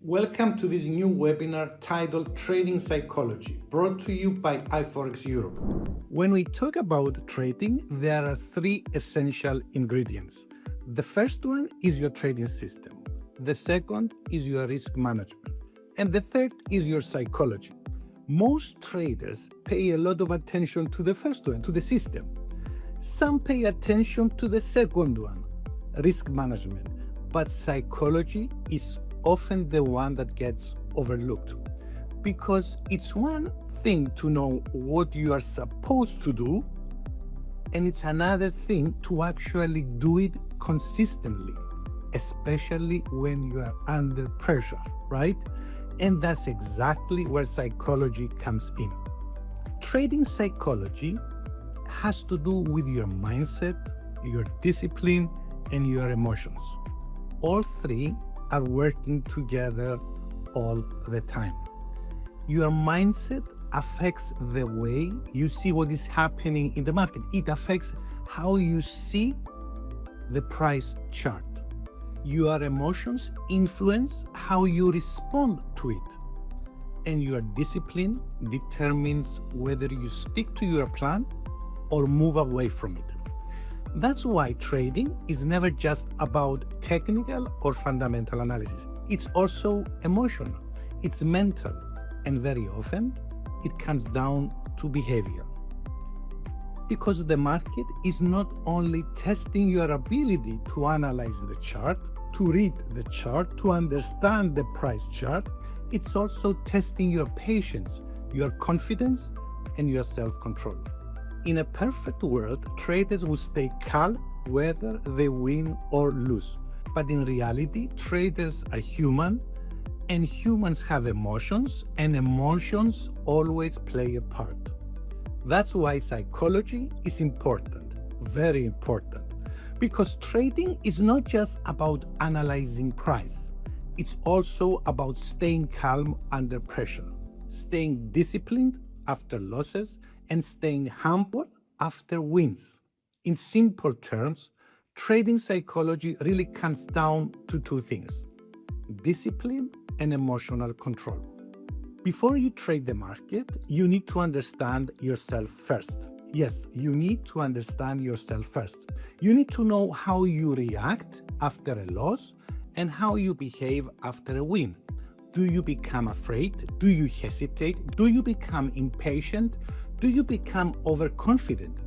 Welcome to this new webinar titled Trading Psychology, brought to you by Forex Europe. When we talk about trading, there are three essential ingredients. The first one is your trading system. The second is your risk management. And the third is your psychology. Most traders pay a lot of attention to the first one, to the system. Some pay attention to the second one, risk management. But psychology is often the one that gets overlooked, because it's one thing to know what you are supposed to do, and it's another thing to actually do it consistently, especially when you are under pressure, right? And that's exactly where psychology comes in. Trading psychology has to do with your mindset, your discipline, and your emotions. All three are working together all the time. Your mindset affects the way you see what is happening in the market. It affects how you see the price chart. Your emotions influence how you respond to it. And your discipline determines whether you stick to your plan or move away from it. That's why trading is never just about technical or fundamental analysis. It's also emotional, it's mental, and very often it comes down to behavior. Because the market is not only testing your ability to analyze the chart, to read the chart, to understand the price chart, it's also testing your patience, your confidence, and your self-control. In a perfect world, traders will stay calm whether they win or lose. But in reality, traders are human, and humans have emotions, and emotions always play a part. That's why psychology is important, very important, because trading is not just about analyzing price. It's also about staying calm under pressure, staying disciplined after losses, and staying humble after wins. In simple terms, trading psychology really comes down to two things: discipline and emotional control. Before you trade the market, you need to understand yourself first. Yes, you need to understand yourself first. You need to know how you react after a loss and how you behave after a win. Do you become afraid? Do you hesitate? Do you become impatient? Do you become overconfident?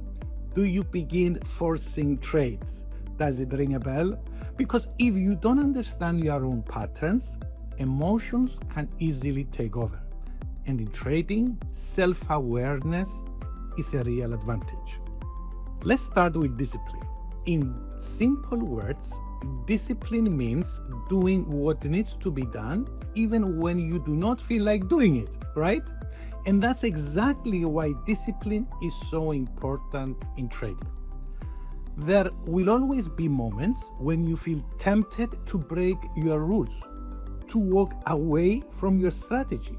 Do you begin forcing trades? Does it ring a bell? Because if you don't understand your own patterns, emotions can easily take over. And in trading, self-awareness is a real advantage. Let's start with discipline. In simple words, discipline means doing what needs to be done even when you do not feel like doing it, right? And that's exactly why discipline is so important in trading. There will always be moments when you feel tempted to break your rules, to walk away from your strategy,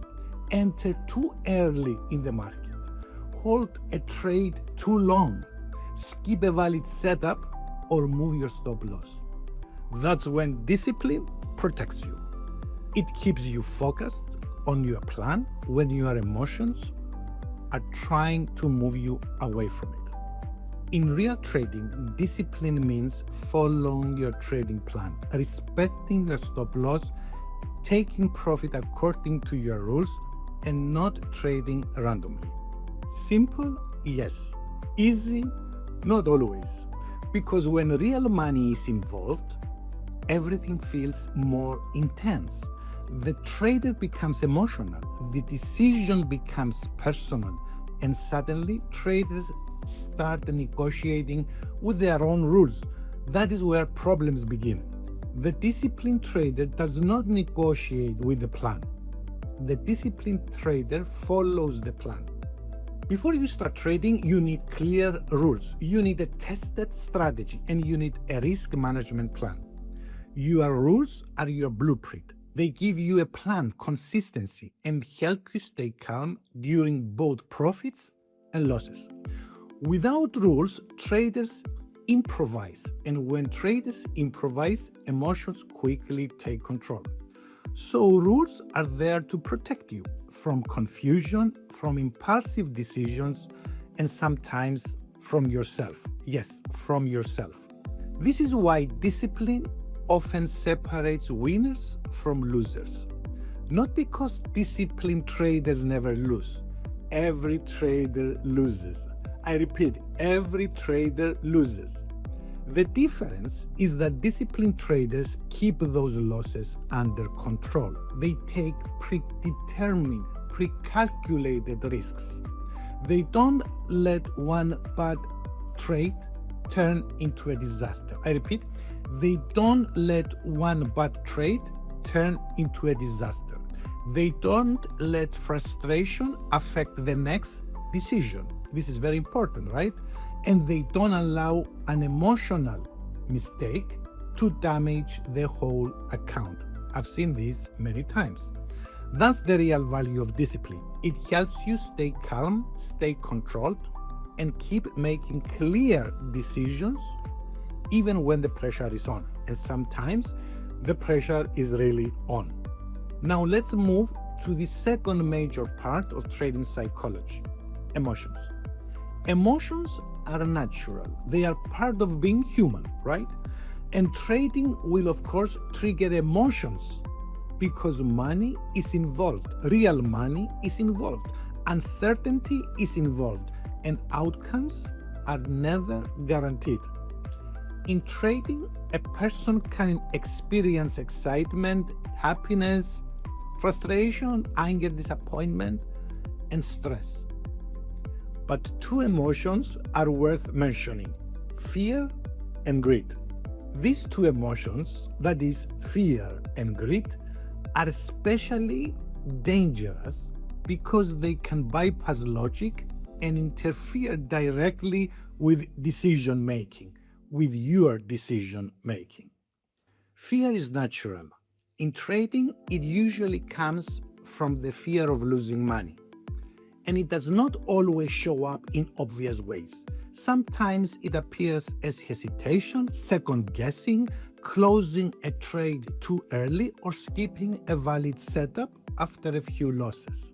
enter too early in the market, hold a trade too long, skip a valid setup, or move your stop loss. That's when discipline protects you. It keeps you focused on your plan when your emotions are trying to move you away from it. In real trading, discipline means following your trading plan, respecting your stop loss, taking profit according to your rules, and not trading randomly. Simple? Yes. Easy? Not always. Because when real money is involved, everything feels more intense. The trader becomes emotional, the decision becomes personal, and suddenly traders start negotiating with their own rules. That is where problems begin. The disciplined trader does not negotiate with the plan. The disciplined trader follows the plan. Before you start trading, you need clear rules, you need a tested strategy, and you need a risk management plan. Your rules are your blueprint. They give you a plan, consistency, and help you stay calm during both profits and losses. Without rules, traders improvise, and when traders improvise, emotions quickly take control. So rules are there to protect you from confusion, from impulsive decisions, and sometimes from yourself. Yes, from yourself. This is why discipline often separates winners from losers. Not because disciplined traders never lose. Every trader loses. I repeat, every trader loses. The difference is that disciplined traders keep those losses under control. They take predetermined, pre-calculated risks. They don't let one bad trade turn into a disaster. I repeat, they don't let one bad trade turn into a disaster. They don't let frustration affect the next decision. This is very important, right? And they don't allow an emotional mistake to damage the whole account. I've seen this many times. That's the real value of discipline. It helps you stay calm, stay controlled, and keep making clear decisions even when the pressure is on. And sometimes the pressure is really on. Now let's move to the second major part of trading psychology, emotions. Emotions are natural. They are part of being human, right? And trading will, of course, trigger emotions because money is involved. Real money is involved. Uncertainty is involved. And outcomes are never guaranteed. In trading, a person can experience excitement, happiness, frustration, anger, disappointment, and stress. But two emotions are worth mentioning: fear and greed. These two emotions, that is, fear and greed, are especially dangerous because they can bypass logic and interfere directly with decision making, with your decision making. Fear is natural. In trading, it usually comes from the fear of losing money. And it does not always show up in obvious ways. Sometimes it appears as hesitation, second guessing, closing a trade too early, or skipping a valid setup after a few losses.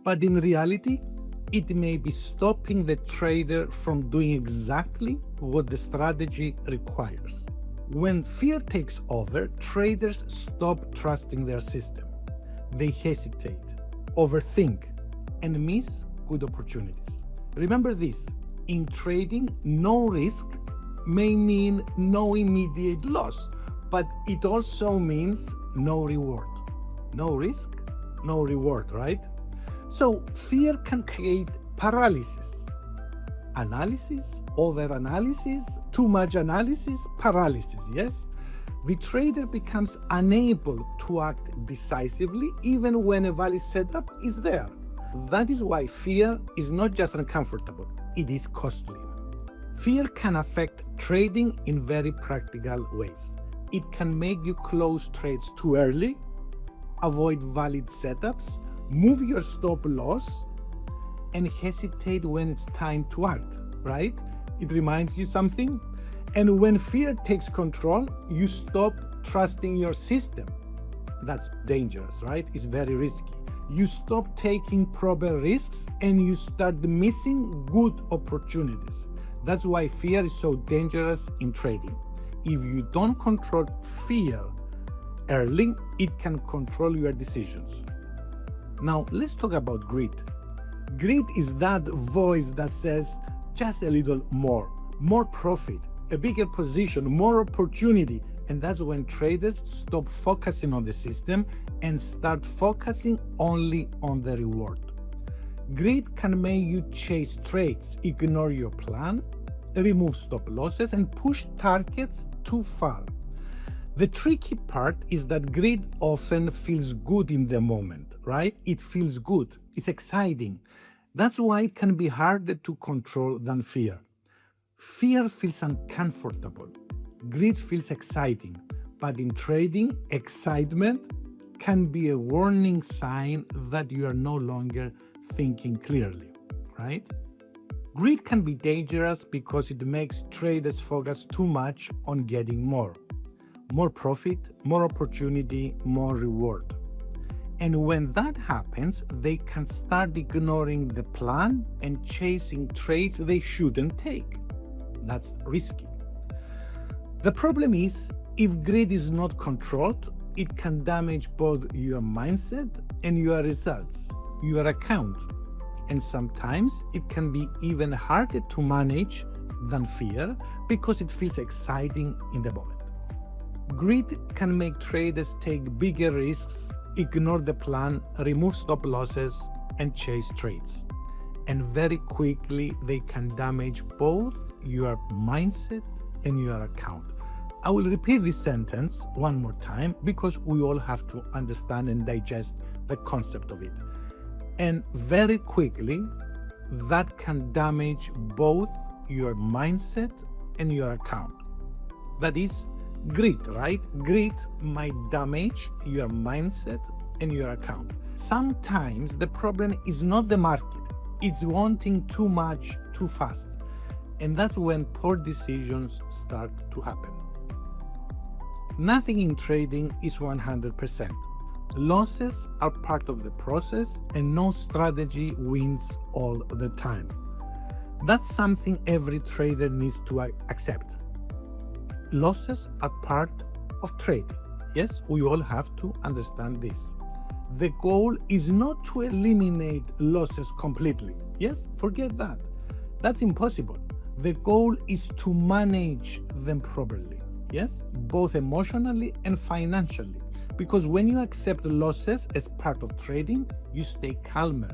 But in reality, it may be stopping the trader from doing exactly what the strategy requires. When fear takes over, traders stop trusting their system. They hesitate, overthink, and miss good opportunities. Remember this: in trading, no risk may mean no immediate loss, but it also means no reward. No risk, no reward, right? So fear can create paralysis. Analysis, over-analysis, too much analysis, paralysis, yes? The trader becomes unable to act decisively even when a valid setup is there. That is why fear is not just uncomfortable, it is costly. Fear can affect trading in very practical ways. It can make you close trades too early, avoid valid setups, move your stop loss, and hesitate when it's time to act, right? It reminds you something? And when fear takes control, you stop trusting your system. That's dangerous, right? It's very risky. You stop taking proper risks and you start missing good opportunities. That's why fear is so dangerous in trading. If you don't control fear early, it can control your decisions. Now, let's talk about greed. Greed is that voice that says just a little more profit, a bigger position, more opportunity. And that's when traders stop focusing on the system and start focusing only on the reward. Greed can make you chase trades, ignore your plan, remove stop losses, and push targets too far. The tricky part is that greed often feels good in the moment, right? It feels good. It's exciting. That's why it can be harder to control than fear. Fear feels uncomfortable. Greed feels exciting. But in trading, excitement can be a warning sign that you are no longer thinking clearly, right? Greed can be dangerous because it makes traders focus too much on getting more. more profit, more opportunity, more reward. And when that happens, they can start ignoring the plan and chasing trades they shouldn't take. That's risky. The problem is, if greed is not controlled, it can damage both your mindset and your results, your account. And sometimes it can be even harder to manage than fear because it feels exciting in the moment. Greed can make traders take bigger risks, ignore the plan, remove stop losses, and chase trades. And very quickly, they can damage both your mindset and your account. I will repeat this sentence one more time because we all have to understand and digest the concept of it. And very quickly, that can damage both your mindset and your account. That is greed, right? Greed might damage your mindset and your account. Sometimes the problem is not the market, it's wanting too much too fast. And that's when poor decisions start to happen. Nothing in trading is 100%. Losses are part of the process and no strategy wins all the time. That's something every trader needs to accept. Losses are part of trading. Yes, we all have to understand this. The goal is not to eliminate losses completely. Yes, forget that. That's impossible. The goal is to manage them properly. Yes, both emotionally and financially. Because when you accept losses as part of trading, you stay calmer.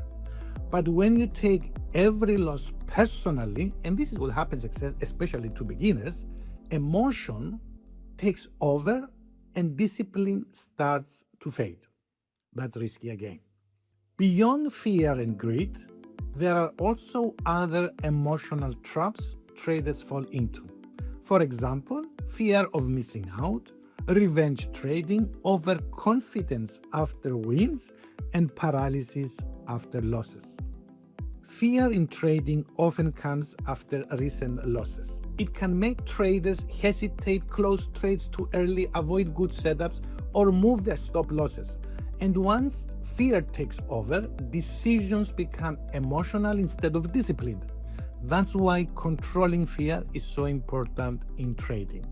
But when you take every loss personally, and this is what happens especially to beginners, emotion takes over and discipline starts to fade. That's risky again. Beyond fear and greed, there are also other emotional traps traders fall into. For example, fear of missing out, revenge trading, overconfidence after wins, and paralysis after losses. Fear in trading often comes after recent losses. It can make traders hesitate, close trades too early, avoid good setups, or move their stop losses. And once fear takes over, decisions become emotional instead of disciplined. That's why controlling fear is so important in trading.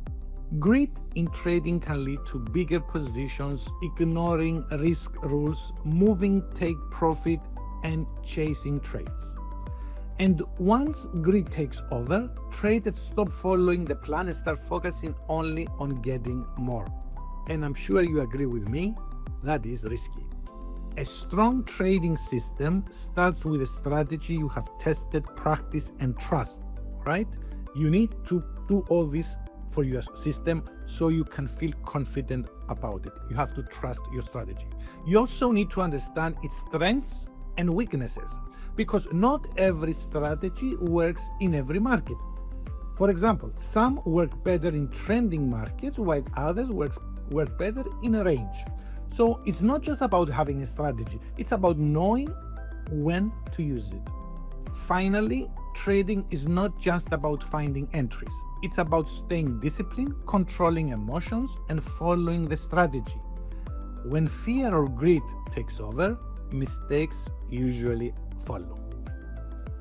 Greed in trading can lead to bigger positions, ignoring risk rules, moving take profit, and chasing trades. And once greed takes over, traders stop following the plan and start focusing only on getting more. And I'm sure you agree with me, that is risky. A strong trading system starts with a strategy you have tested, practiced, and trust, right? You need to do all this for your system so you can feel confident about it. You have to trust your strategy. You also need to understand its strengths and weaknesses because not every strategy works in every market. For example, some work better in trending markets while others work better in a range. So it's not just about having a strategy, it's about knowing when to use it. Finally, trading is not just about finding entries. It's about staying disciplined, controlling emotions, and following the strategy. When fear or greed takes over, mistakes usually follow.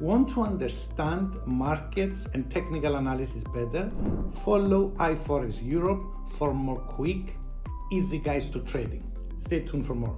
Want to understand markets and technical analysis better? Follow iForex Europe for more quick, easy guides to trading. Stay tuned for more.